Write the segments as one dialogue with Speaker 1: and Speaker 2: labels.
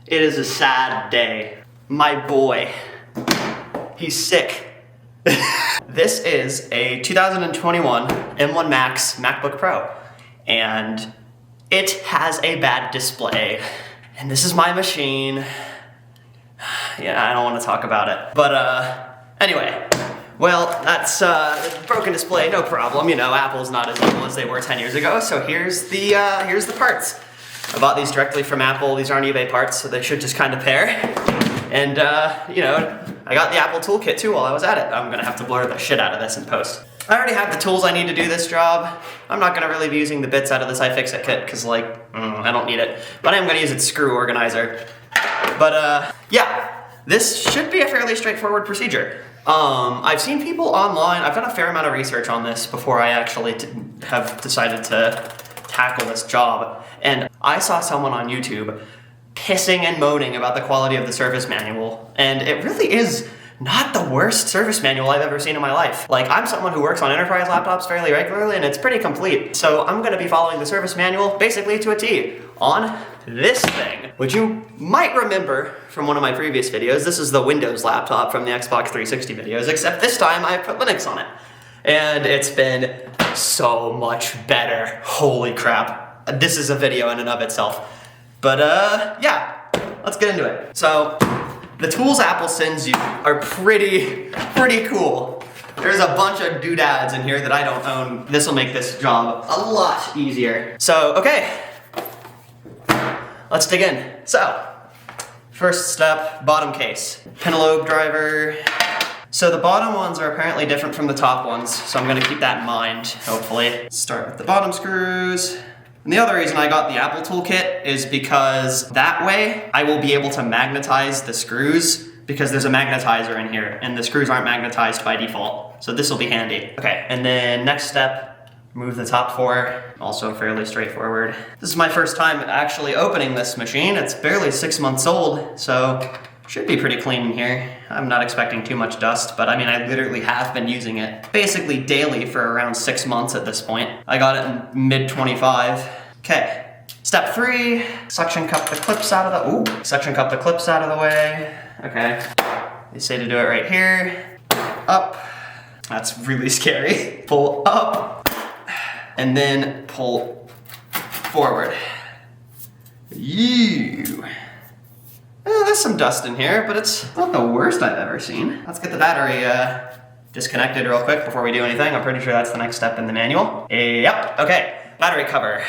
Speaker 1: It is a sad day. My boy, he's sick. This is a 2021 M1 Max Macbook Pro, and it has a bad display. And this is my machine. Yeah, I don't want to talk about it. But anyway, well, that's broken display, no problem. You know, Apple's not as evil as they were 10 years ago. So here's the parts. I bought these directly from Apple. These aren't eBay parts, so they should just kind of pair. And you know, I got the Apple toolkit too while I was at it. I'm gonna have to blur the shit out of this in post. I already have the tools I need to do this job. I'm not gonna really be using the bits out of this iFixit kit because like, I don't need it. But I am gonna use its screw organizer. But yeah, this should be a fairly straightforward procedure. I've seen people online, I've done a fair amount of research on this before I actually have decided to tackle this job. And I saw someone on YouTube pissing and moaning about the quality of the service manual. And it really is not the worst service manual I've ever seen in my life. Like, I'm someone who works on enterprise laptops fairly regularly, and it's pretty complete. So I'm gonna be following the service manual basically to a T on this thing, which you might remember from one of my previous videos. This is the Windows laptop from the Xbox 360 videos, except this time I put Linux on it. And it's been so much better. Holy crap. This is a video in and of itself. But yeah, let's get into it. So, the tools Apple sends you are pretty cool. There's a bunch of doodads in here that I don't own. This will make this job a lot easier. So, okay, let's dig in. So, first step, bottom case. Pentalobe driver. So the bottom ones are apparently different from the top ones, so I'm gonna keep that in mind, hopefully. Start with the bottom screws. And the other reason I got the Apple toolkit is because that way I will be able to magnetize the screws because there's a magnetizer in here and the screws aren't magnetized by default. So this will be handy. Okay, and then next step, remove the top four. Also fairly straightforward. This is my first time actually opening this machine. It's barely 6 months old, so should be pretty clean in here. I'm not expecting too much dust, but I mean, I literally have been using it basically daily for around 6 months at this point. I got it in mid-25. Okay, step 3, suction cup the clips out of the, suction cup the clips out of the way. Okay, they say to do it right here. Up, that's really scary. Pull up, and then pull forward. There's some dust in here, but it's not the worst I've ever seen. Let's get the battery disconnected real quick before we do anything. I'm pretty sure that's the next step in the manual. Yep, okay, battery cover.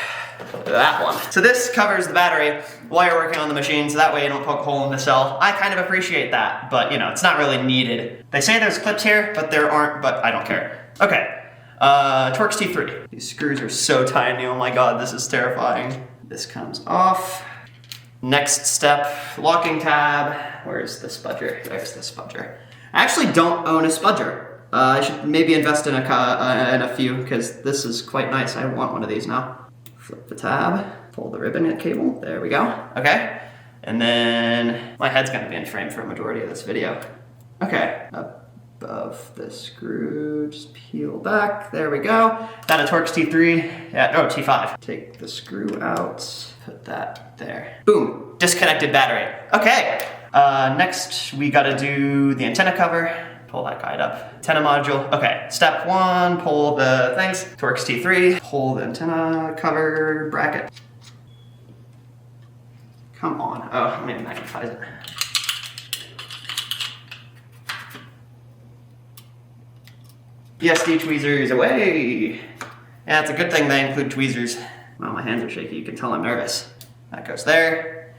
Speaker 1: That one. So this covers the battery while you're working on the machine, so that way you don't poke a hole in the cell. I kind of appreciate that, but you know, it's not really needed. They say there's clips here, but there aren't, but I don't care. Okay, Torx T3. These screws are so tiny, oh my god, this is terrifying. This comes off. Next step, locking tab. Where's the spudger? There's the spudger. I actually don't own a spudger. I should maybe invest in a few, because this is quite nice. I want one of these now. Flip the tab, pull the ribbon cable. There we go. Okay. And then my head's gonna be in frame for a majority of this video. Okay. Above the screw, just peel back. There we go. That a Torx T3. Yeah, no, T5. Take the screw out. Put that there. Boom, disconnected battery. Okay, next we gotta do the antenna cover. Pull that guide up. Antenna module. Okay, step 1, pull the things. Torx T3, pull the antenna cover bracket. Come on. Oh, let me magnify it. BSD tweezers away. Yeah, it's a good thing they include tweezers. Well, my hands are shaky, you can tell I'm nervous. That goes there.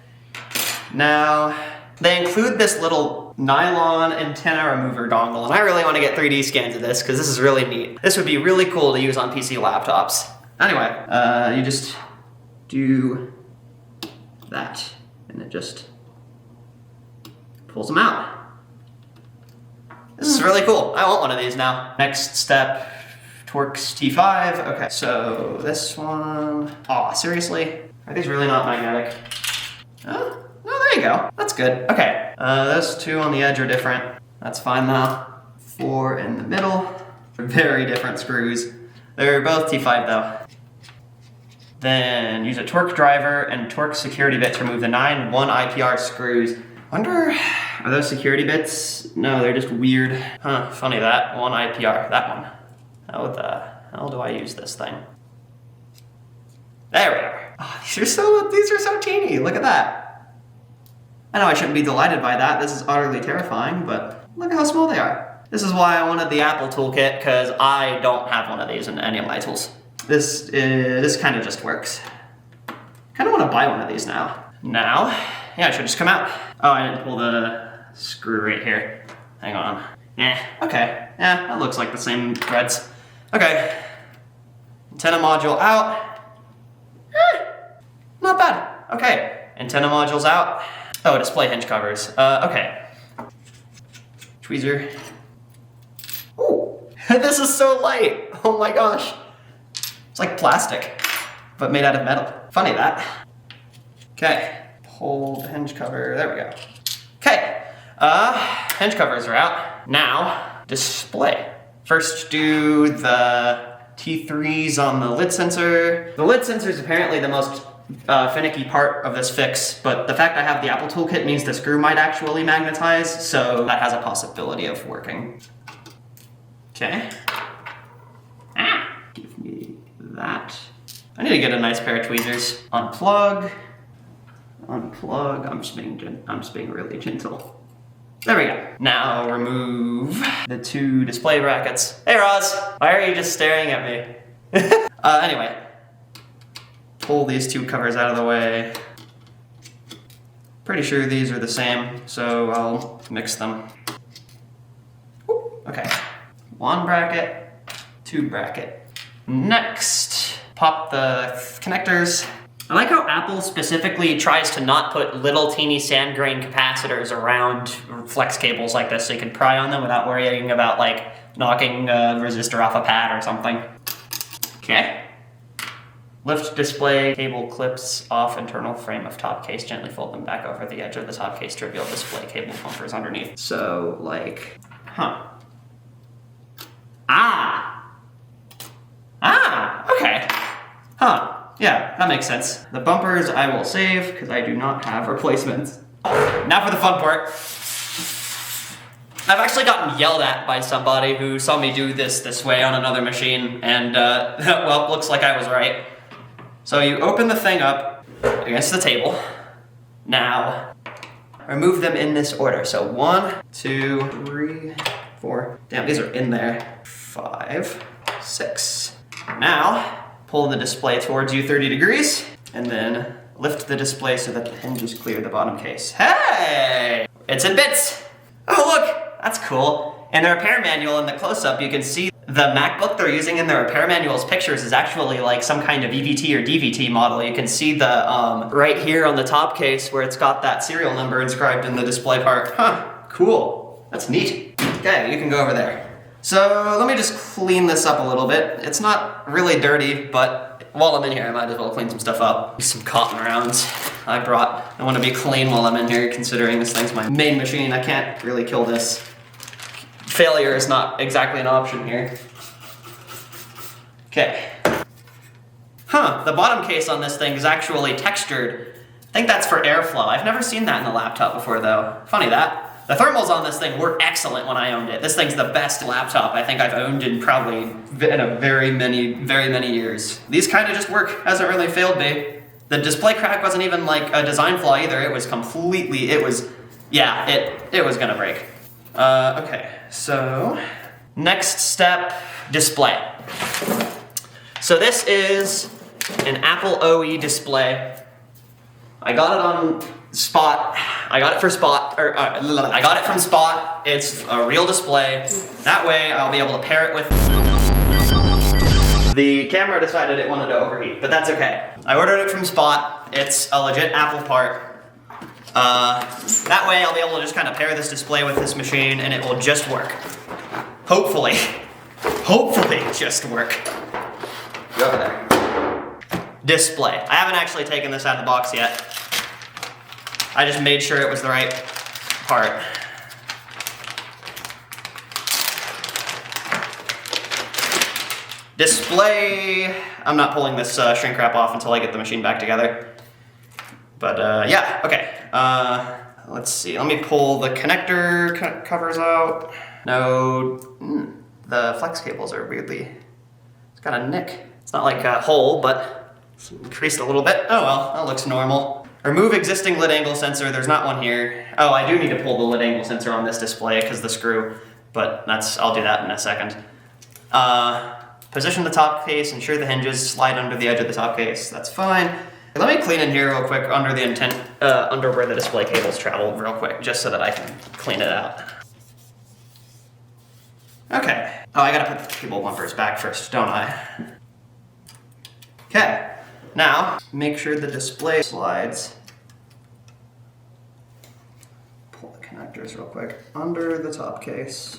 Speaker 1: Now, they include this little nylon antenna remover dongle, and I really want to get 3D scans of this because this is really neat. This would be really cool to use on PC laptops. Anyway, you just do that, and it just pulls them out. This is really cool. I want one of these now. Next step, Torx T5. Okay, so this one. Oh, seriously? Are these really not magnetic? Oh, no, there you go. That's good. Okay, those two on the edge are different. That's fine though. 4 in the middle. Very different screws. They're both T5 though. Then use a torque driver and torque security bit to remove the 9 1IPR screws. Wonder, are those security bits? No, they're just weird. Huh, funny that, 1IPR, that one. How the hell do I use this thing? There we are. Oh, these are so teeny, look at that. I know I shouldn't be delighted by that, this is utterly terrifying, but look at how small they are. This is why I wanted the Apple toolkit, because I don't have one of these in any of my tools. This kind of just works. Kind of want to buy one of these now. Now, yeah, it should just come out. Oh, I didn't pull the screw right here. Hang on. Okay. Yeah, that looks like the same threads. Okay. Antenna module out. Not bad. Okay. Antenna module's out. Oh, display hinge covers. Okay. Tweezer. Ooh, this is so light. Oh my gosh. It's like plastic, but made out of metal. Funny that. Okay, pull the hinge cover, there we go. Okay, hinge covers are out. Now, display. First do the T3s on the lid sensor. The lid sensor is apparently the most finicky part of this fix, but the fact I have the Apple toolkit means the screw might actually magnetize, so that has a possibility of working. Okay. Give me that. I need to get a nice pair of tweezers. Unplug. Unplug. I'm just being really gentle. There we go. Now remove the 2 display brackets. Hey Roz, why are you just staring at me? Anyway, pull these 2 covers out of the way. Pretty sure these are the same, so I'll mix them. Okay, 1 bracket, 2 bracket. Next, pop the connectors. I like how Apple specifically tries to not put little teeny sand grain capacitors around flex cables like this so you can pry on them without worrying about like knocking a resistor off a pad or something. Okay. Lift display cable clips off internal frame of top case. Gently fold them back over the edge of the top case to reveal display cable bumpers underneath. So like, okay. Yeah, that makes sense. The bumpers I will save because I do not have replacements. Now for the fun part. I've actually gotten yelled at by somebody who saw me do this way on another machine, and well, looks like I was right. So you open the thing up against the table. Now, remove them in this order. So 1, 2, 3, 4. Damn, these are in there. 5, 6. Now, pull the display towards you 30 degrees, and then lift the display so that the hinges clear the bottom case. Hey! It's in bits! Oh look, that's cool. In the repair manual in the close-up, you can see the MacBook they're using in the repair manual's pictures is actually like some kind of EVT or DVT model. You can see the, right here on the top case where it's got that serial number inscribed in the display part. Huh, cool. That's neat. Okay, you can go over there. So let me just clean this up a little bit. It's not really dirty, but while I'm in here, I might as well clean some stuff up. Some cotton rounds I want to be clean while I'm in here, considering this thing's my main machine. I can't really kill this. Failure is not exactly an option here. Okay. The bottom case on this thing is actually textured. I think that's for airflow. I've never seen that in a laptop before though. Funny that. The thermals on this thing were excellent when I owned it. This thing's the best laptop I think I've owned in probably in a very many years. These kind of just work. Hasn't really failed me. The display crack wasn't even like a design flaw either. It was completely, it was gonna break. Okay, so next step, display. So this is an Apple OE display. I got it on Spot. I got it from Spot. It's a real display. That way I'll be able to pair it with... The camera decided it wanted to overheat, but that's okay. I ordered it from Spot. It's a legit Apple part. That way I'll be able to just kind of pair this display with this machine and it will just work. Hopefully. Hopefully just work. Go over there. Display. I haven't actually taken this out of the box yet. I just made sure it was the right part. Display, I'm not pulling this shrink wrap off until I get the machine back together. But yeah, okay. Let's see, let me pull the connector covers out. No, the flex cables are weirdly, it's got a nick. It's not like a hole, but it's increased a little bit. Oh well, that looks normal. Remove existing lid angle sensor, there's not one here. Oh, I do need to pull the lid angle sensor on this display because the screw, but I'll do that in a second. Position the top case, ensure the hinges slide under the edge of the top case, that's fine. Let me clean in here real quick under the under where the display cables travel real quick, just so that I can clean it out. Okay. Oh, I gotta put the cable bumpers back first, don't I? Okay. Now, make sure the display slides. Pull the connectors real quick under the top case.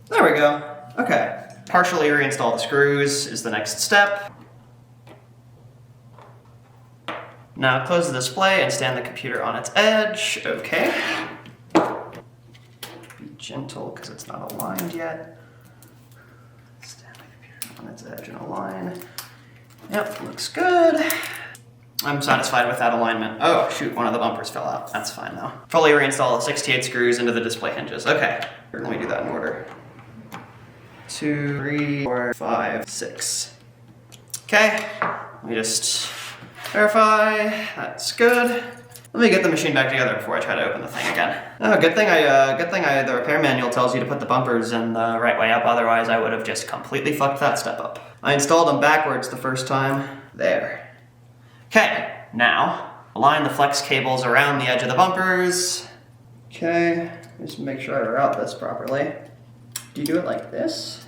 Speaker 1: There we go. Okay. Partially reinstall the screws is the next step. Now close the display and stand the computer on its edge. Okay. Be gentle because it's not aligned yet. Stand the computer on its edge and align. Yep, looks good. I'm satisfied with that alignment. Oh shoot, one of the bumpers fell out. That's fine though. Fully reinstall the 68 screws into the display hinges. Okay, let me do that in order. 2, 3, 4, 5, 6. Okay, let me just verify, that's good. Let me get the machine back together before I try to open the thing again. Oh, good thing the repair manual tells you to put the bumpers in the right way up, otherwise I would have just completely fucked that step up. I installed them backwards the first time. There. Okay, now align the flex cables around the edge of the bumpers. Okay, just make sure I route this properly. Do you do it like this?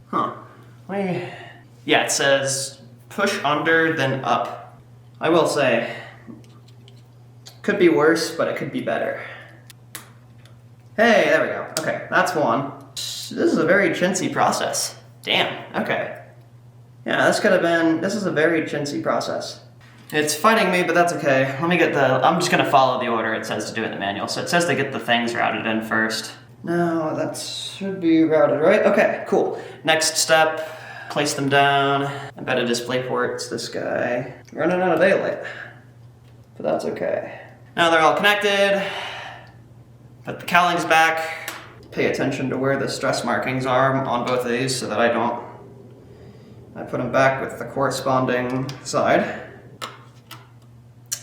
Speaker 1: Huh. Yeah, it says push under, then up. I will say, could be worse, but it could be better. Hey, there we go. Okay, that's one. This is a very chintzy process. Damn, okay. Yeah, this is a very chintzy process. It's fighting me, but that's okay. I'm just gonna follow the order it says to do in the manual. So it says to get the things routed in first. No, that should be routed, right? Okay, cool. Next step, place them down. Embedded display ports, this guy. Running out of daylight, but that's okay. Now they're all connected. Put the cowlings back. Pay attention to where the stress markings are on both of these so that I put them back with the corresponding side.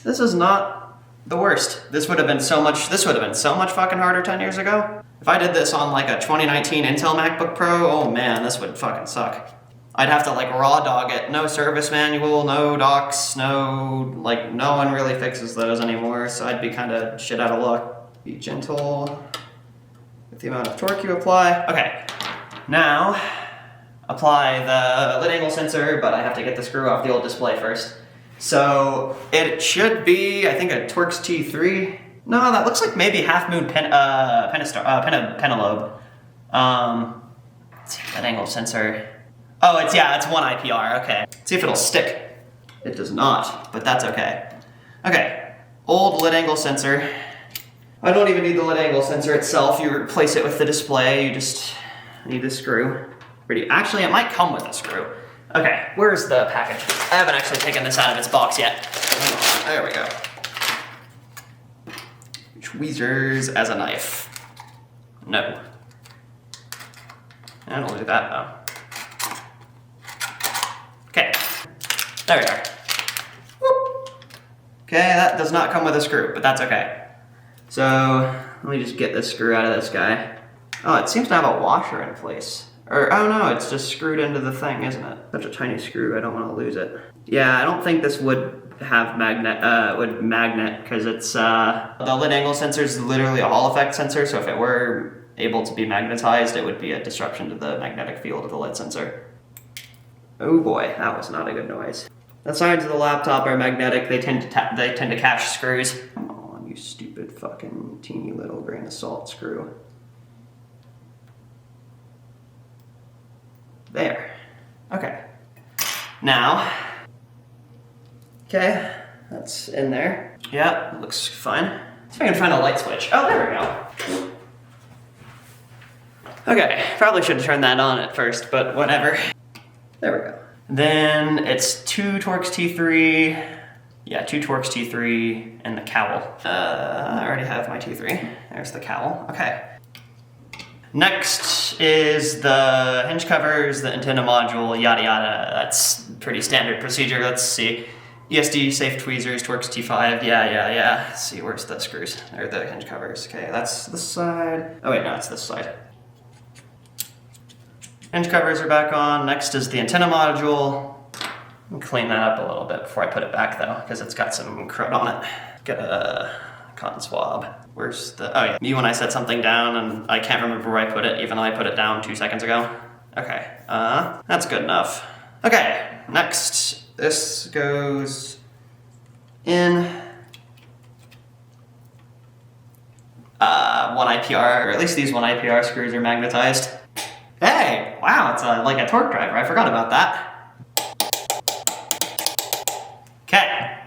Speaker 1: This is not the worst. This would have been so much fucking harder 10 years ago. If I did this on like a 2019 Intel MacBook Pro, oh man, this would fucking suck. I'd have to like raw dog it. No service manual, no docs, no one really fixes those anymore, so I'd be kind of shit out of luck. Be gentle with the amount of torque you apply. Okay, now apply the lid angle sensor, but I have to get the screw off the old display first. So it should be, I think, a Torx T3. No, that looks like maybe Half Moon Penelope. Let's see, lid angle sensor. Oh, it's 1 IPR, okay. Let's see if it'll stick. It does not, but that's okay. Okay, old lid angle sensor. I don't even need the lid angle sensor itself. You replace it with the display. You just need the screw. Actually, it might come with a screw. Okay, where's the package? I haven't actually taken this out of its box yet. There we go. Tweezers as a knife. No. And we'll do that though. Okay, there we are. Whoop. Okay, that does not come with a screw, but that's okay. So, let me just get this screw out of this guy. Oh, it seems to have a washer in place. Oh no, it's just screwed into the thing, isn't it? Such a tiny screw, I don't want to lose it. Yeah, I don't think this would have magnet, because it's, the lid angle sensor is literally a Hall effect sensor, so if it were able to be magnetized, it would be a disruption to the magnetic field of the lid sensor. Oh boy, that was not a good noise. The sides of the laptop are magnetic, they tend to catch screws. Come on, you stupid fucking teeny little grain of salt screw. There. Okay. Now, okay, That's in there. Yeah, looks fine. See if I can find a light switch. Oh, there we go. Okay, probably should have turned that on at first, but whatever. There we go. Then it's 2 Torx T3. Yeah, 2 Torx T3 and the cowl. I already have my T3. There's the cowl. Okay. Next is the hinge covers, the antenna module, yada yada. That's pretty standard procedure. Let's see. ESD, safe tweezers, Torx T5. Yeah. Let's see, where's the screws? Or the hinge covers. Okay, that's this side. Oh wait, no, it's this side. Hinge covers are back on. Next is the antenna module. I'll clean that up a little bit before I put it back though, because it's got some crud on it. Get a cotton swab. Where's the, oh yeah. Me when I set something down and I can't remember where I put it, even though I put it down 2 seconds ago. Okay, that's good enough. Okay, next, this goes in 1 IPR, or at least these 1 IPR screws are magnetized. Hey, wow, it's like a torque driver. I forgot about that. Okay,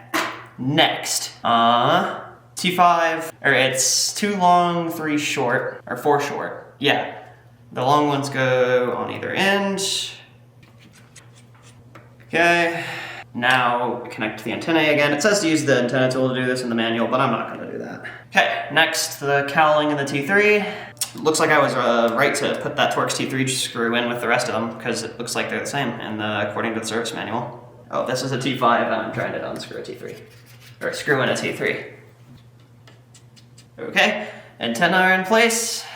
Speaker 1: next, T5, or it's 2 long, 3 short, or 4 short. Yeah, the long ones go on either end. Okay, now connect the antennae again. It says to use the antenna tool to do this in the manual, but I'm not gonna do that. Okay, next, the cowling in the T3. Looks like I was right to put that Torx T3 screw in with the rest of them, because it looks like they're the same according to the service manual. Oh, this is a T5 and I'm trying to unscrew a T3. Or screw in a T3. Okay, antenna are in place.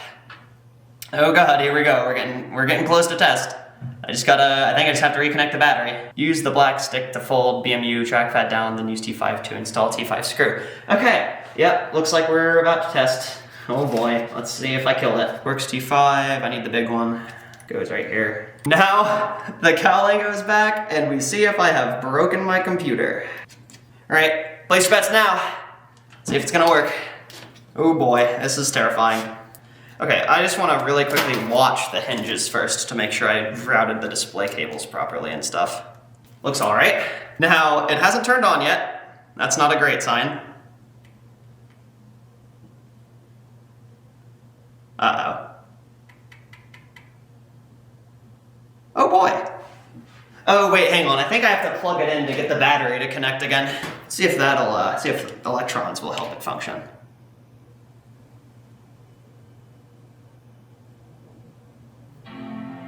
Speaker 1: Oh god, here we go. We're getting close to test. I think I just have to reconnect the battery. Use the black stick to fold BMU trackpad down, then use T5 to install T5 screw. Okay, yep, looks like we're about to test. Oh boy, let's see if I kill it. Works T5, I need the big one. Goes right here. Now, the cowling goes back, and we see if I have broken my computer. All right, place your bets now. See if it's gonna work. Oh boy, this is terrifying. Okay, I just wanna really quickly watch the hinges first to make sure I routed the display cables properly and stuff. Looks all right. Now, it hasn't turned on yet. That's not a great sign. Uh-oh. Oh boy. Oh wait, hang on. I think I have to plug it in to get the battery to connect again. See if that'll, see if electrons will help it function.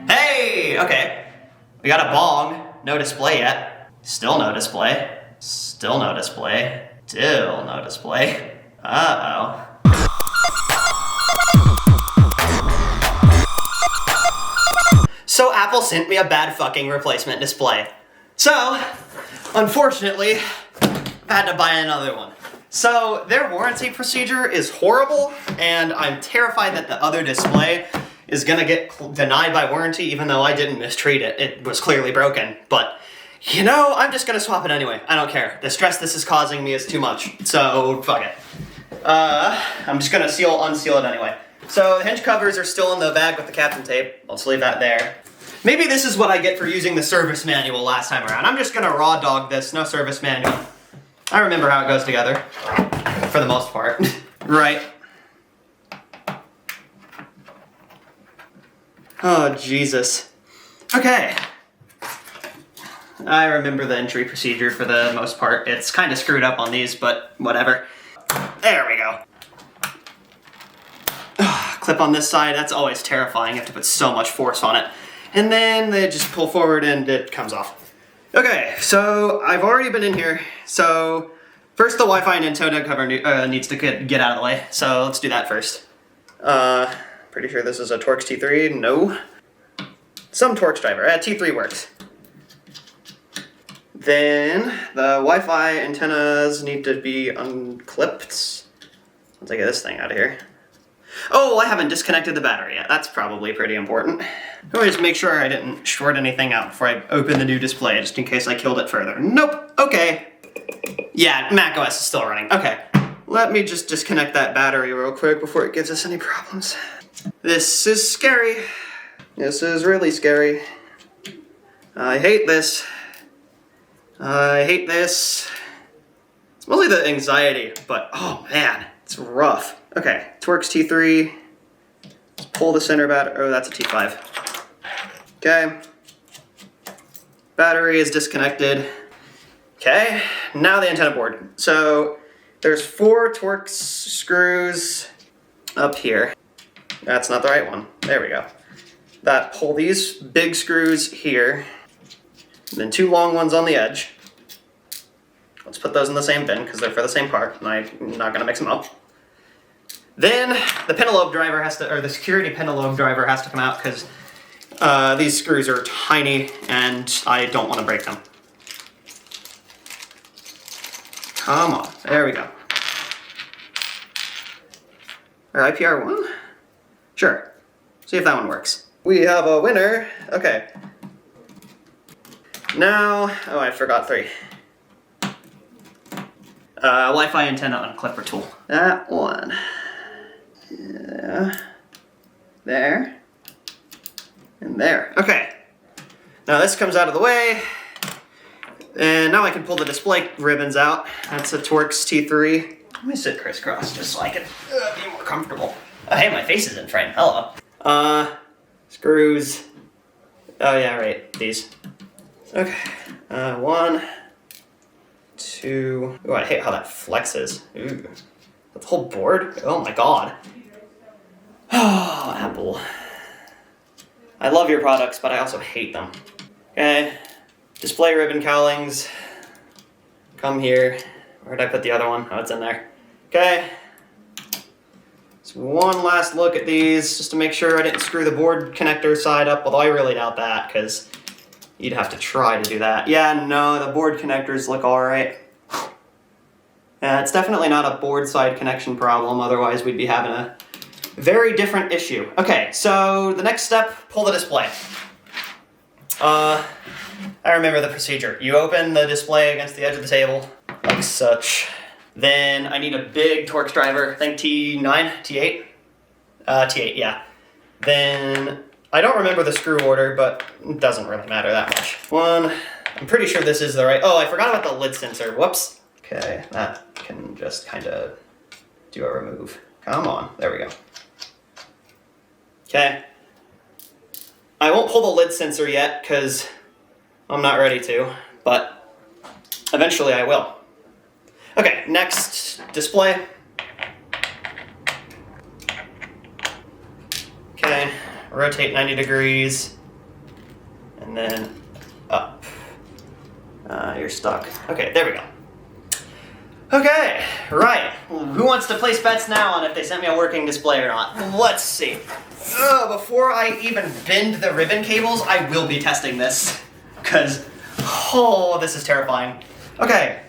Speaker 1: Hey, okay. We got a bong. No display yet. Still no display. Still no display. Still no display. Uh-oh. So Apple sent me a bad fucking replacement display. So, unfortunately, I've had to buy another one. So, their warranty procedure is horrible, and I'm terrified that the other display is gonna get denied by warranty, even though I didn't mistreat it. It was clearly broken, but you know, I'm just gonna swap it anyway. I don't care. The stress this is causing me is too much, so fuck it. I'm just gonna unseal it anyway. So the hinge covers are still in the bag with the Captain tape. Let's leave that there. Maybe this is what I get for using the service manual last time around. I'm just gonna raw dog this, no service manual. I remember how it goes together, for the most part. Right. Oh, Jesus. Okay. I remember the entry procedure for the most part. It's kind of screwed up on these, but whatever. There we go. Clip on this side, that's always terrifying. You have to put so much force on it. And then they just pull forward and it comes off. Okay, so I've already been in here. So first the Wi-Fi and antenna cover needs to get out of the way. So let's do that first. Pretty sure this is a Torx T3, no. Some Torx driver, T3 works. Then the Wi-Fi antennas need to be unclipped. Let's get this thing out of here. Oh, I haven't disconnected the battery yet. That's probably pretty important. Let me just make sure I didn't short anything out before I open the new display, just in case I killed it further. Nope, okay. Yeah, macOS is still running. Okay, let me just disconnect that battery real quick before it gives us any problems. This is scary. This is really scary. I hate this. I hate this. It's mostly the anxiety, but oh man, it's rough. Okay, Torx T3. Let's pull the center battery. Oh, that's a T5. Okay. Battery is disconnected. Okay, now the antenna board. So there's 4 Torx screws up here. That's not the right one. There we go. That pull these big screws here, and then 2 long ones on the edge. Let's put those in the same bin because they're for the same part, and I'm not gonna mix them up. Then the pentalobe driver has to, or the security pentalobe driver has to come out because these screws are tiny and I don't want to break them. Come on, there we go. Or IPR1? Sure, see if that one works. We have a winner, okay. Now, oh, I forgot 3. Wi-Fi antenna on clipper tool. That one. Yeah. There. And there. Okay. Now this comes out of the way. And now I can pull the display ribbons out. That's a Torx T3. Let me sit crisscross just so I can be more comfortable. Oh, hey, my face is in frame. Hello. Screws. Oh yeah, right. These. Okay. 1, 2. Ooh, I hate how that flexes. Ooh. The whole board? Oh my god. Oh, Apple. I love your products, but I also hate them. Okay. Display ribbon cowlings. Come here. Where did I put the other one? Oh, it's in there. Okay. So one last look at these, just to make sure I didn't screw the board connector side up, although I really doubt that, because you'd have to try to do that. Yeah, no, the board connectors look alright. Yeah, it's definitely not a board side connection problem, otherwise we'd be having a very different issue. Okay, so the next step, pull the display. I remember the procedure. You open the display against the edge of the table, like such. Then I need a big Torx driver, I think T9, T8? T8, yeah. Then, I don't remember the screw order, but it doesn't really matter that much. 1, I'm pretty sure this is the right, oh, I forgot about the lid sensor, whoops. Okay, that can just kind of do a remove. Come on, there we go. Okay. I won't pull the lid sensor yet, because I'm not ready to, but eventually I will. Okay, next, display. Okay, rotate 90 degrees, and then up. You're stuck. Okay, there we go. Okay, right. Who wants to place bets now on if they sent me a working display or not? Let's see. Before I even bend the ribbon cables, I will be testing this. Because, oh, this is terrifying. Okay.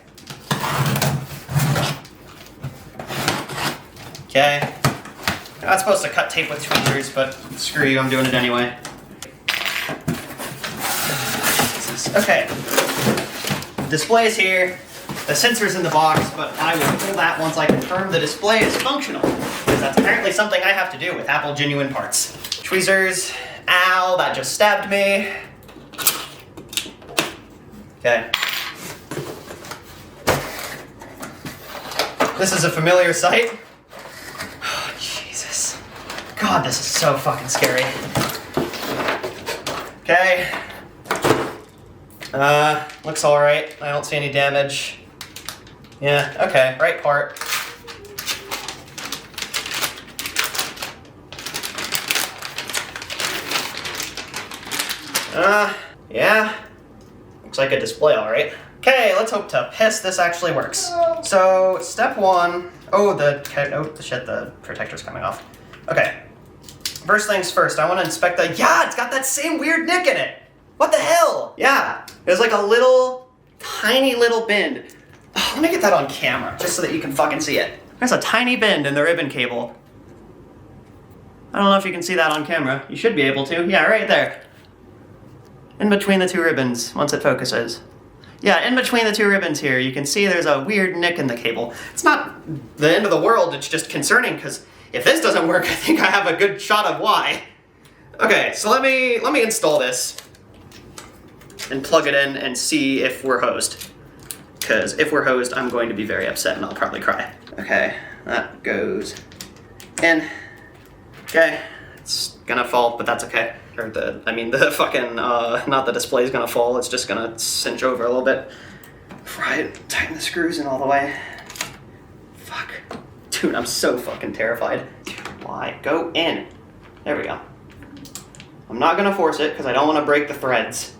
Speaker 1: Okay. I'm not supposed to cut tape with tweezers, but screw you, I'm doing it anyway. Okay. Display is here. The sensor's in the box, but I will pull that once I confirm the display is functional, because that's apparently something I have to do with Apple genuine parts. Tweezers. Ow, that just stabbed me. Okay. This is a familiar sight. Oh, Jesus. God, this is so fucking scary. Okay. Looks alright. I don't see any damage. Yeah, okay, right part. Yeah. Looks like a display, alright. Okay, let's hope to piss this actually works. So, step 1. Oh, the protector's coming off. Okay. First things first, I want to inspect the, yeah, it's got that same weird nick in it! What the hell? Yeah, there's like a little, tiny little bend. Oh, let me get that on camera, just so that you can fucking see it. There's a tiny bend in the ribbon cable. I don't know if you can see that on camera. You should be able to. Yeah, right there. In between the 2 ribbons, once it focuses. Yeah, in between the 2 ribbons here, you can see there's a weird nick in the cable. It's not the end of the world, it's just concerning, because if this doesn't work, I think I have a good shot of why. Okay, so let me install this and plug it in and see if we're hosed. because if we're hosed, I'm going to be very upset and I'll probably cry. Okay, that goes in. Okay, it's gonna fall, but that's okay. Or the fucking, not the display's gonna fall, it's just gonna cinch over a little bit. Right, tighten the screws in all the way. Fuck. Dude, I'm so fucking terrified. Dude, why? Go in. There we go. I'm not gonna force it, because I don't want to break the threads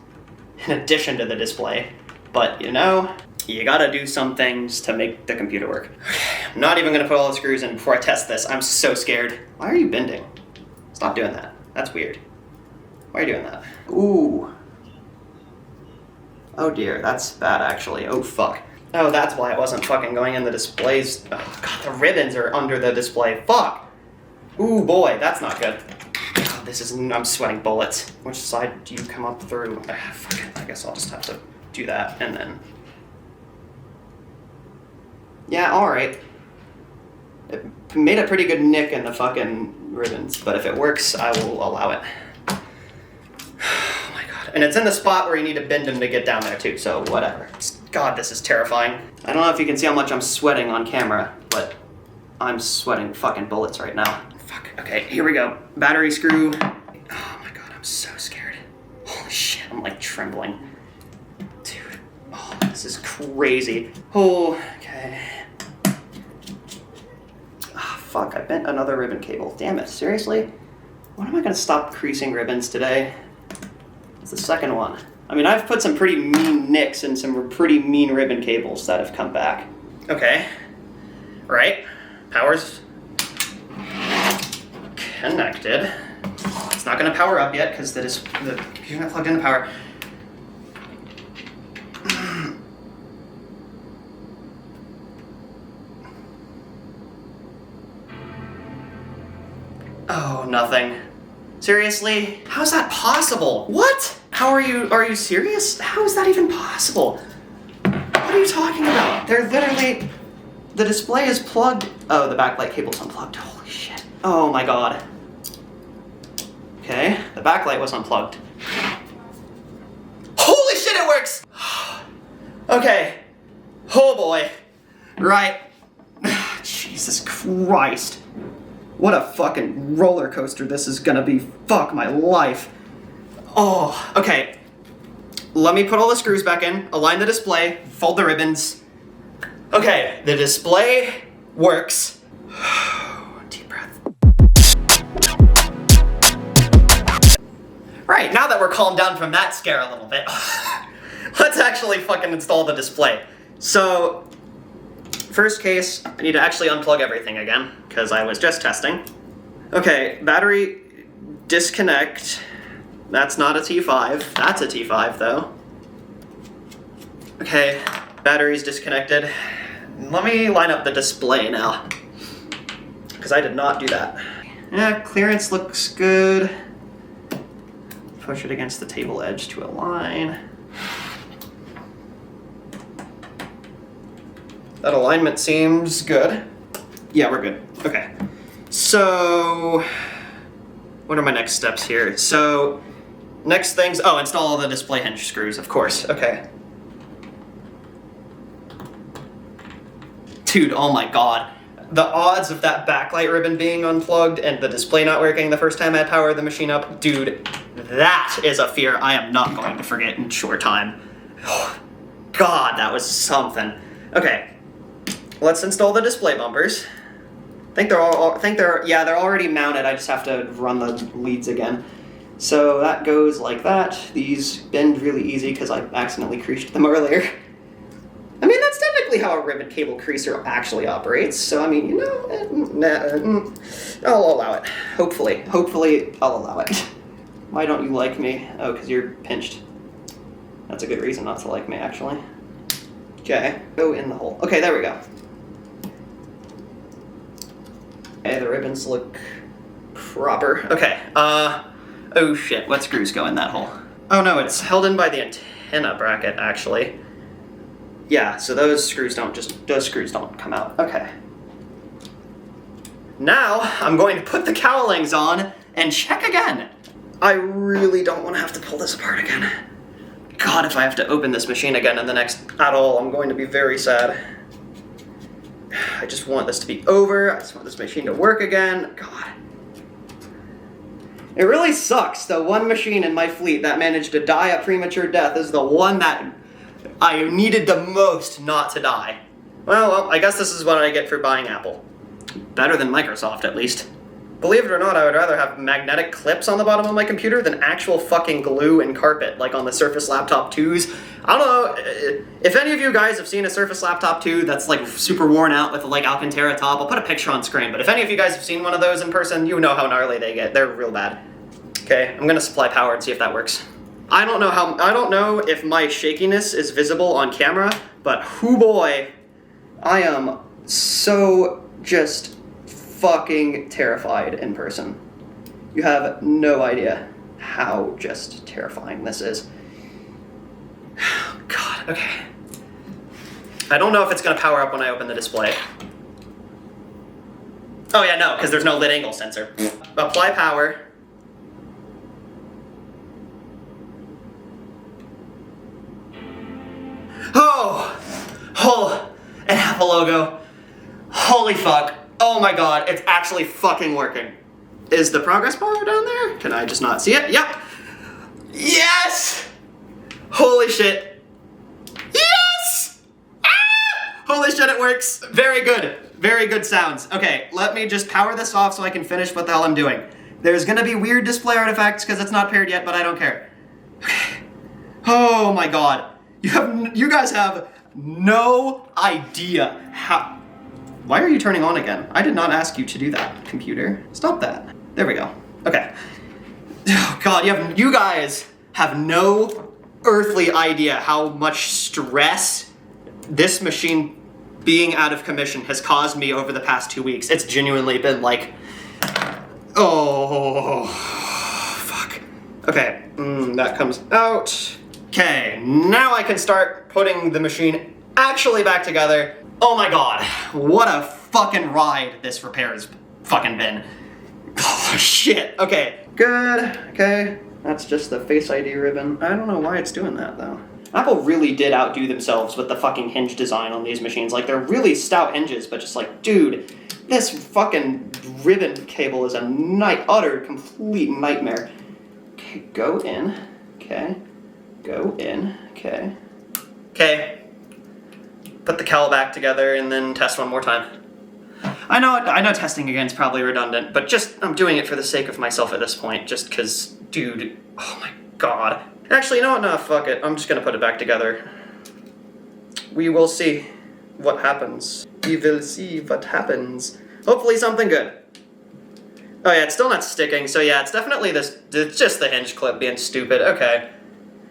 Speaker 1: in addition to the display. But, you know, you gotta do some things to make the computer work. Okay, I'm not even gonna put all the screws in before I test this. I'm so scared. Why are you bending? Stop doing that. That's weird. Why are you doing that? Ooh. Oh dear, that's bad actually. Oh fuck. Oh, that's why it wasn't fucking going in the displays. Oh god, the ribbons are under the display. Fuck. Ooh boy, that's not good. God, I'm sweating bullets. Which side do you come up through? Fuck it, I guess I'll just have to do that and then. Yeah, alright. It made a pretty good nick in the fucking ribbons, but if it works, I will allow it. Oh my god. And it's in the spot where you need to bend them to get down there too, so whatever. God, this is terrifying. I don't know if you can see how much I'm sweating on camera, but I'm sweating fucking bullets right now. Fuck. Okay, here we go. Battery screw. Oh my god, I'm so scared. Holy shit, I'm like trembling. Dude, oh, this is crazy. Oh, okay. Oh, fuck, I bent another ribbon cable. Damn it, seriously? When am I gonna stop creasing ribbons today? It's the second one. I mean, I've put some pretty mean nicks and some pretty mean ribbon cables that have come back. Okay. Right. Power's connected. It's not gonna power up yet because the computer's not plugged into power. Oh, nothing. Seriously? How's that possible? What? Are you serious? How is that even possible? What are you talking about? They're literally, the display is plugged. Oh, the backlight cable's unplugged. Holy shit. Oh my god. Okay, the backlight was unplugged. Holy shit, it works! Okay. Oh boy. Right. Jesus Christ. What a fucking roller coaster this is gonna be. Fuck my life. Oh, okay. Let me put all the screws back in, align the display, fold the ribbons. Okay, the display works. Deep breath. Right, now that we're calmed down from that scare a little bit, let's actually fucking install the display. So, first case, I need to actually unplug everything again, because I was just testing. Okay, battery disconnect. That's not a T5. That's a T5 though. Okay, battery's disconnected. Let me line up the display now, because I did not do that. Yeah, clearance looks good. Push it against the table edge to align. That alignment seems good. Yeah, we're good. Okay. So, what are my next steps here? So, next things, oh, install all the display hinge screws, of course. Okay. Dude, oh my god. The odds of that backlight ribbon being unplugged and the display not working the first time I powered the machine up, dude, that is a fear I am not going to forget in short time. Oh, god, that was something. Okay. Let's install the display bumpers. They're already mounted. I just have to run the leads again. So that goes like that. These bend really easy because I accidentally creased them earlier. I mean, that's technically how a ribbon cable creaser actually operates. So I mean, you know, I'll allow it. Hopefully I'll allow it. Why don't you like me? Oh, because you're pinched. That's a good reason not to like me, actually. Okay, go in the hole. Okay, there we go. Okay, the ribbons look proper. Okay, oh shit, what screws go in that hole? Oh no, it's held in by the antenna bracket, actually. Yeah, so those screws don't come out. Okay. Now, I'm going to put the cowlings on and check again. I really don't want to have to pull this apart again. God, if I have to open this machine again in the next at all, I'm going to be very sad. I just want this to be over. I just want this machine to work again. God. It really sucks. The one machine in my fleet that managed to die a premature death is the one that I needed the most not to die. Well, I guess this is what I get for buying Apple. Better than Microsoft, at least. Believe it or not, I would rather have magnetic clips on the bottom of my computer than actual fucking glue and carpet, like on the Surface Laptop 2s. I don't know, if any of you guys have seen a Surface Laptop 2 that's like super worn out with like Alcantara top, I'll put a picture on screen, but if any of you guys have seen one of those in person, you know how gnarly they get. They're real bad. Okay, I'm gonna supply power and see if that works. I don't know if my shakiness is visible on camera, but hoo boy, I am so just fucking terrified in person. You have no idea how just terrifying this is. God, okay. I don't know if it's gonna power up when I open the display. Oh yeah, no, because there's no lid angle sensor. Apply power. Oh, an Apple logo. Holy fuck. Oh my God, it's actually fucking working. Is the progress bar down there? Can I just not see it? Yep. Yes! Holy shit. Yes! Ah! Holy shit, it works. Very good. Very good sounds. Okay, let me just power this off so I can finish what the hell I'm doing. There's gonna be weird display artifacts because it's not paired yet, but I don't care. Okay. Oh my God. You guys have no idea how... Why are you turning on again? I did not ask you to do that, computer. Stop that. There we go. Okay. Oh God, you guys have no earthly idea how much stress this machine being out of commission has caused me over the past 2 weeks. It's genuinely been like, oh, fuck. Okay, that comes out. Okay, now I can start putting the machine actually back together. Oh my God, what a fucking ride this repair has fucking been. Oh shit, okay, good, okay. That's just the Face ID ribbon. I don't know why it's doing that though. Apple really did outdo themselves with the fucking hinge design on these machines. Like, they're really stout hinges, but just like, dude, this fucking ribbon cable is a utter complete nightmare. Okay, go in, okay. Go in, okay. Okay. Put the cowl back together and then test one more time. I know testing again is probably redundant, but I'm doing it for the sake of myself at this point, just because, dude, oh my God. Actually, you know what, no, fuck it. I'm just gonna put it back together. We will see what happens. We will see what happens. Hopefully something good. Oh yeah, it's still not sticking, so yeah, it's definitely it's just the hinge clip being stupid, okay.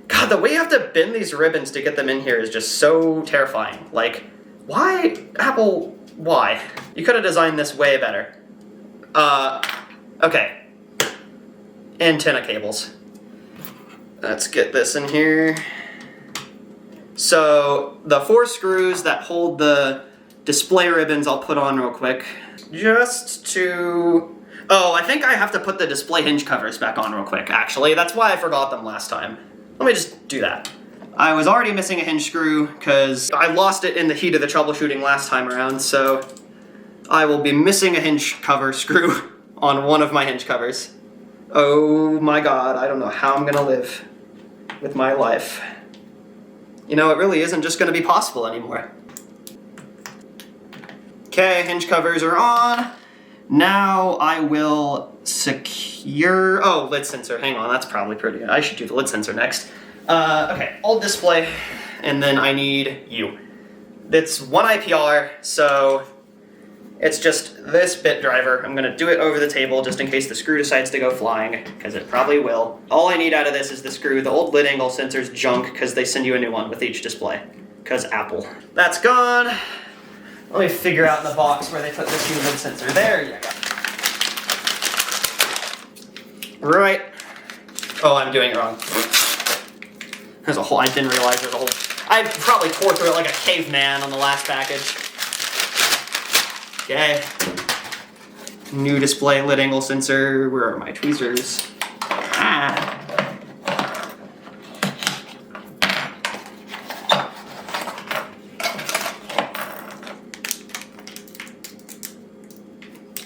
Speaker 1: God, the way you have to bend these ribbons to get them in here is just so terrifying. Like, why, Apple, why? You could have designed this way better. Okay. Antenna cables. Let's get this in here. So, the 4 screws that hold the display ribbons I'll put on real quick. Just to... Oh, I think I have to put the display hinge covers back on real quick, actually. That's why I forgot them last time. Let me just do that. I was already missing a hinge screw because I lost it in the heat of the troubleshooting last time around, so I will be missing a hinge cover screw on one of my hinge covers. Oh my God, I don't know how I'm gonna live with my life. You know, it really isn't just gonna be possible anymore. Okay, hinge covers are on. Now I will secure... Oh, lid sensor. Hang on, that's probably pretty good. I should do the lid sensor next. Okay, old display, and then I need you. It's 1 IPR, so it's just this bit driver. I'm gonna do it over the table just in case the screw decides to go flying, because it probably will. All I need out of this is the screw. The old lid angle sensor's junk, because they send you a new one with each display. Because Apple. That's gone. Let me figure out in the box where they put this new lid sensor. There you go. Right. Oh, I'm doing it wrong. There's a hole. I didn't realize there's a hole. I probably tore through it like a caveman on the last package. Okay. New display lid angle sensor. Where are my tweezers? Ah.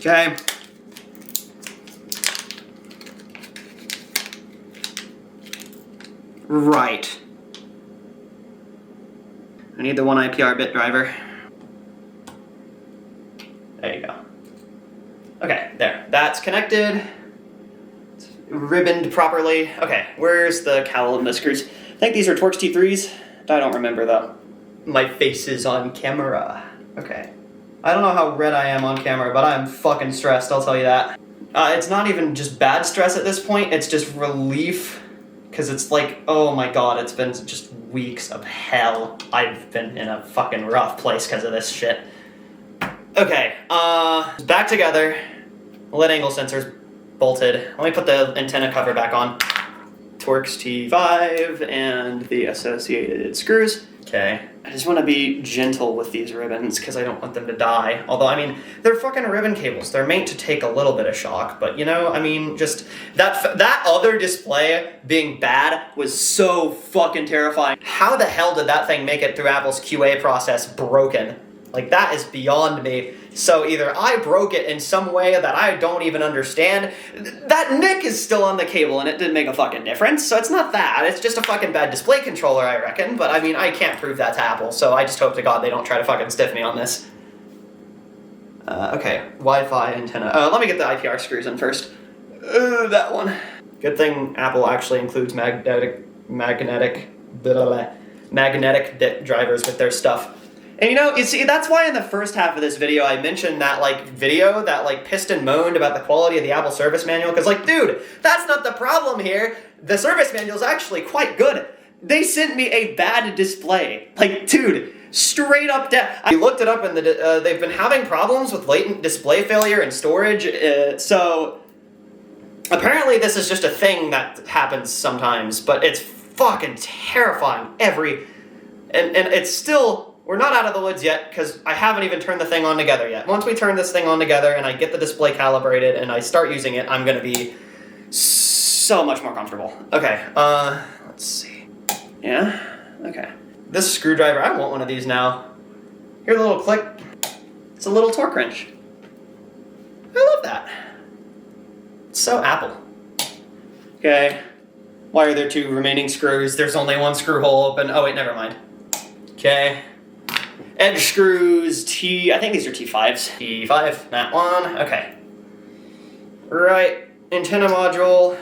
Speaker 1: Okay. Right. I need the 1 IPR bit driver. There you go. Okay, there. That's connected. It's ribboned properly. Okay, where's the cowl and the screws? I think these are Torx T3s. I don't remember though. My face is on camera. Okay. I don't know how red I am on camera, but I'm fucking stressed, I'll tell you that. It's not even just bad stress at this point, it's just relief. Because it's like, oh my god, it's been just weeks of hell. I've been in a fucking rough place because of this shit. Okay, back together. Lid angle sensors bolted. Let me put the antenna cover back on. Torx T5 and the associated screws. Okay, I just want to be gentle with these ribbons because I don't want them to die. Although, I mean, they're fucking ribbon cables. They're meant to take a little bit of shock, but you know, I mean, just that other display being bad was so fucking terrifying. How the hell did that thing make it through Apple's QA process broken? Like, that is beyond me. So either I broke it in some way that I don't even understand. That nick is still on the cable and it didn't make a fucking difference. So it's not that. It's just a fucking bad display controller, I reckon. But I mean, I can't prove that to Apple. So I just hope to God they don't try to fucking stiff me on this. Okay, Wi-Fi antenna. Let me get the IPR screws in first. That one. Good thing Apple actually includes magnetic bit drivers with their stuff. And you see, that's why in the first half of this video I mentioned that video that piston moaned about the quality of the Apple service manual, because dude, that's not the problem here. The service manual is actually quite good. They sent me a bad display. Dude, straight up I looked it up and they've been having problems with latent display failure and storage, so apparently this is just a thing that happens sometimes, but it's fucking terrifying and it's still. We're not out of the woods yet, because I haven't even turned the thing on together yet. Once we turn this thing on together and I get the display calibrated and I start using it, I'm going to be so much more comfortable. Okay, let's see. Yeah? Okay. This screwdriver, I want one of these now. Here's a little click. It's a little torque wrench. I love that. It's so Apple. Okay. Why are there 2 remaining screws? There's only 1 screw hole open. Oh wait, never mind. Okay. Edge screws, I think these are T5s. T5, that one, okay. Right, antenna module.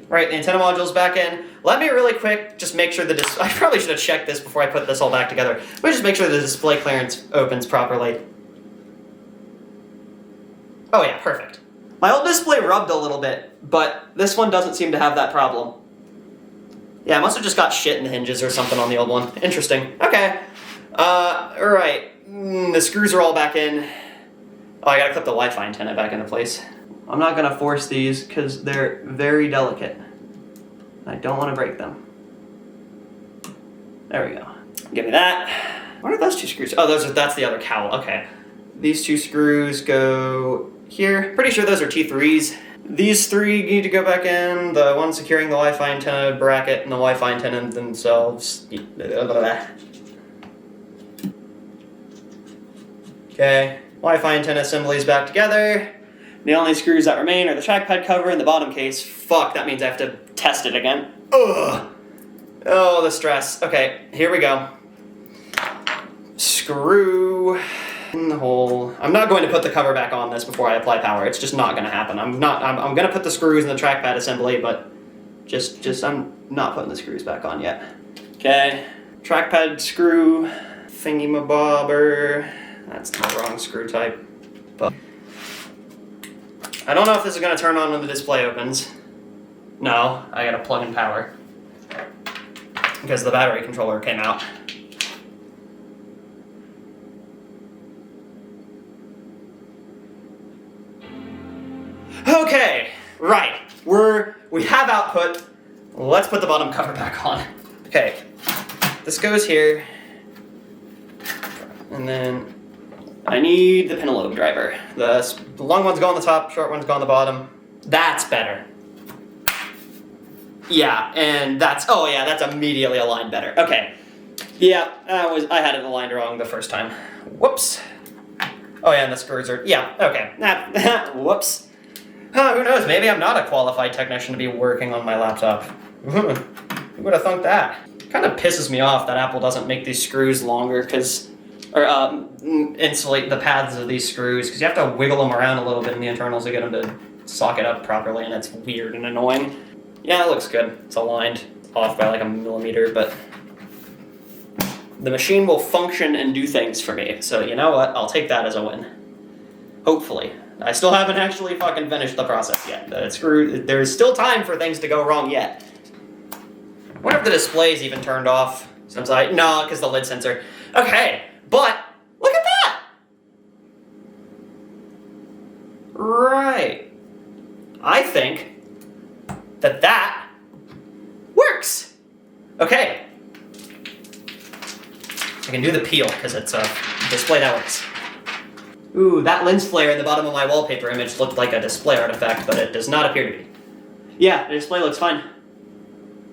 Speaker 1: Right, the antenna module's back in. Let me really quick just make sure I probably should have checked this before I put this all back together. Let me just make sure the display clearance opens properly. Oh yeah, perfect. My old display rubbed a little bit, but this one doesn't seem to have that problem. Yeah, I must have just got shit in the hinges or something on the old one. Interesting. Okay. Right. The screws are all back in. Oh, I gotta clip the Wi-Fi antenna back into place. I'm not gonna force these because they're very delicate. I don't want to break them. There we go. Give me that. What are those 2 screws? Oh, that's the other cowl. Okay. These 2 screws go here. Pretty sure those are T3s. These 3 need to go back in. The one securing the Wi-Fi antenna bracket and the Wi-Fi antenna themselves. Okay, Wi-Fi antenna assemblies back together. The only screws that remain are the trackpad cover and the bottom case. Fuck, that means I have to test it again. Ugh. Oh, the stress. Okay, here we go. Screw in the hole. I'm not going to put the cover back on this before I apply power. It's just not going to happen. I'm going to put the screws in the trackpad assembly, but I'm not putting the screws back on yet. Okay, trackpad screw thingy-mabobber. That's the wrong screw type. But I don't know if this is going to turn on when the display opens. No, I got to plug in power because the battery controller came out. Okay, right. We have output. Let's put the bottom cover back on. Okay, this goes here, and then I need the pentalobe driver. The long ones go on the top, short ones go on the bottom. That's better. Yeah, and that's immediately aligned better. Okay. Yeah, I had it aligned wrong the first time. Whoops. Oh yeah, and the screws are, yeah, okay. Whoops. Who knows, maybe I'm not a qualified technician to be working on my laptop. Who would have thunk that? Kind of pisses me off that Apple doesn't make these screws longer, or insulate the paths of these screws, because you have to wiggle them around a little bit in the internals to get them to socket up properly, and it's weird and annoying. Yeah, it looks good. It's aligned. It's off by like 1 millimeter, but the machine will function and do things for me. So you know what? I'll take that as a win. Hopefully. I still haven't actually fucking finished the process yet. There's still time for things to go wrong yet. I wonder if the display's even turned off. No, because the lid sensor. Okay, but look at that! Right. I think that works. Okay. I can do the peel because it's a display that works. Ooh, that lens flare in the bottom of my wallpaper image looked like a display artifact, but it does not appear to be. Yeah, the display looks fine.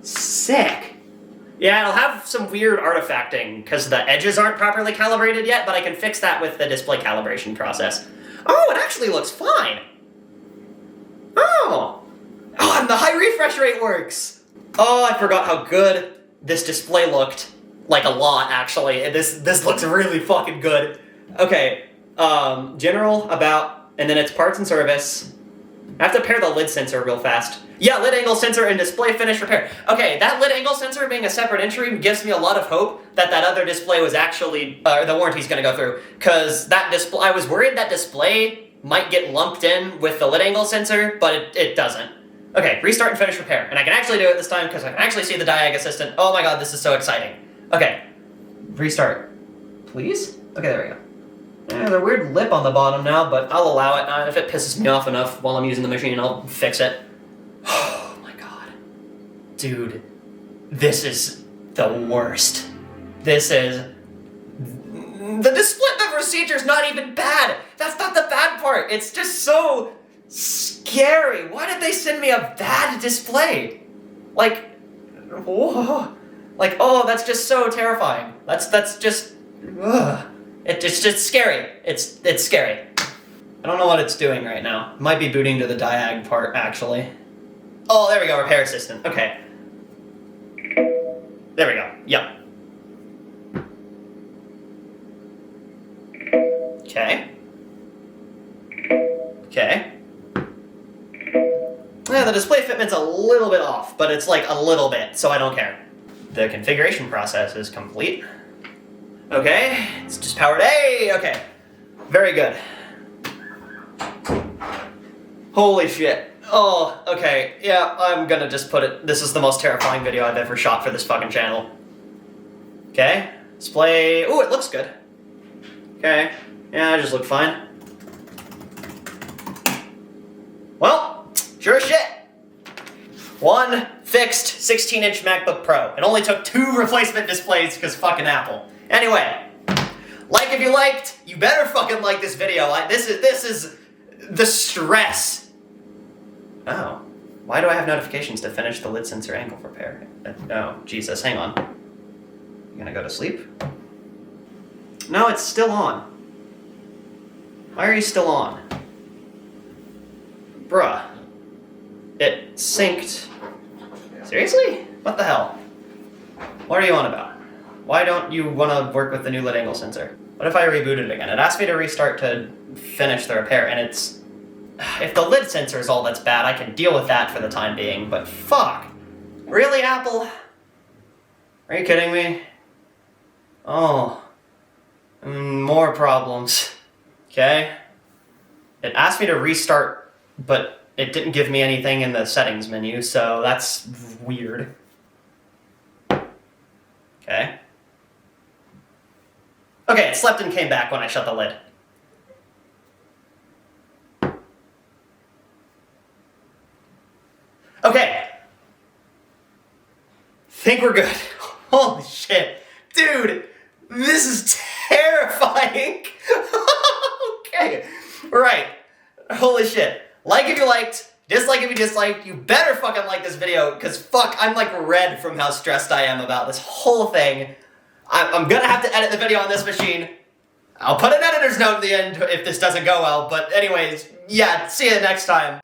Speaker 1: Sick. Yeah, it'll have some weird artifacting because the edges aren't properly calibrated yet, but I can fix that with the display calibration process. Oh, it actually looks fine. Oh, and the high refresh rate works. Oh, I forgot how good this display looked. Like a lot, actually. This looks really fucking good. Okay, general, about, and then it's parts and service. I have to pair the lid sensor real fast. Yeah, lid angle sensor and display finish repair. Okay, that lid angle sensor being a separate entry gives me a lot of hope that other display was actually, the warranty's gonna go through. Cause that display, I was worried that display might get lumped in with the lid angle sensor, but it doesn't. Okay, restart and finish repair. And I can actually do it this time because I can actually see the Diag Assistant. Oh my god, this is so exciting. Okay, restart. Please? Okay, there we go. There's a weird lip on the bottom now, but I'll allow it. If it pisses me off enough while I'm using the machine, I'll fix it. Oh my god. Dude, this is the worst. This is... The display, the procedure's not even bad. That's not the bad part. It's just so scary. Why did they send me a bad display? Like, whoa. Like, oh, that's just so terrifying. That's just, ugh. It's just scary. It's scary. I don't know what it's doing right now. It might be booting to the Diag part, actually. Oh, there we go, repair assistant. Okay. There we go. Yep. Okay. Okay. Yeah, the display fitment's a little bit off, but it's like a little bit, so I don't care. The configuration process is complete. Okay, it's just powered. Hey, okay. Very good. Holy shit. Oh, okay. Yeah, I'm gonna just put it. This is the most terrifying video I've ever shot for this fucking channel. Okay, display. Ooh, it looks good. Okay, yeah, it just looked fine. Well, sure as shit. One fixed 16-inch MacBook Pro. It only took 2 replacement displays because fucking Apple. Anyway, like if you liked, you better fucking like this video. This is the stress. Oh, why do I have notifications to finish the lid sensor angle repair? Oh, Jesus, hang on. You gonna go to sleep? No, it's still on. Why are you still on? Bruh. It synced. Seriously? What the hell? What are you on about? Why don't you want to work with the new lid angle sensor? What if I reboot it again? It asked me to restart to finish the repair, and it's... If the lid sensor is all that's bad, I can deal with that for the time being, but fuck. Really, Apple? Are you kidding me? Oh. More problems. Okay? It asked me to restart, but it didn't give me anything in the settings menu, so that's weird. Okay. Okay, it slept and came back when I shut the lid. Okay. Think we're good. Holy shit. Dude, this is terrifying. Okay. Right. Holy shit. Like if you liked, dislike if you disliked. You better fucking like this video, because fuck, I'm like red from how stressed I am about this whole thing. I'm gonna have to edit the video on this machine. I'll put an editor's note in the end if this doesn't go well, but anyways, yeah, see you next time.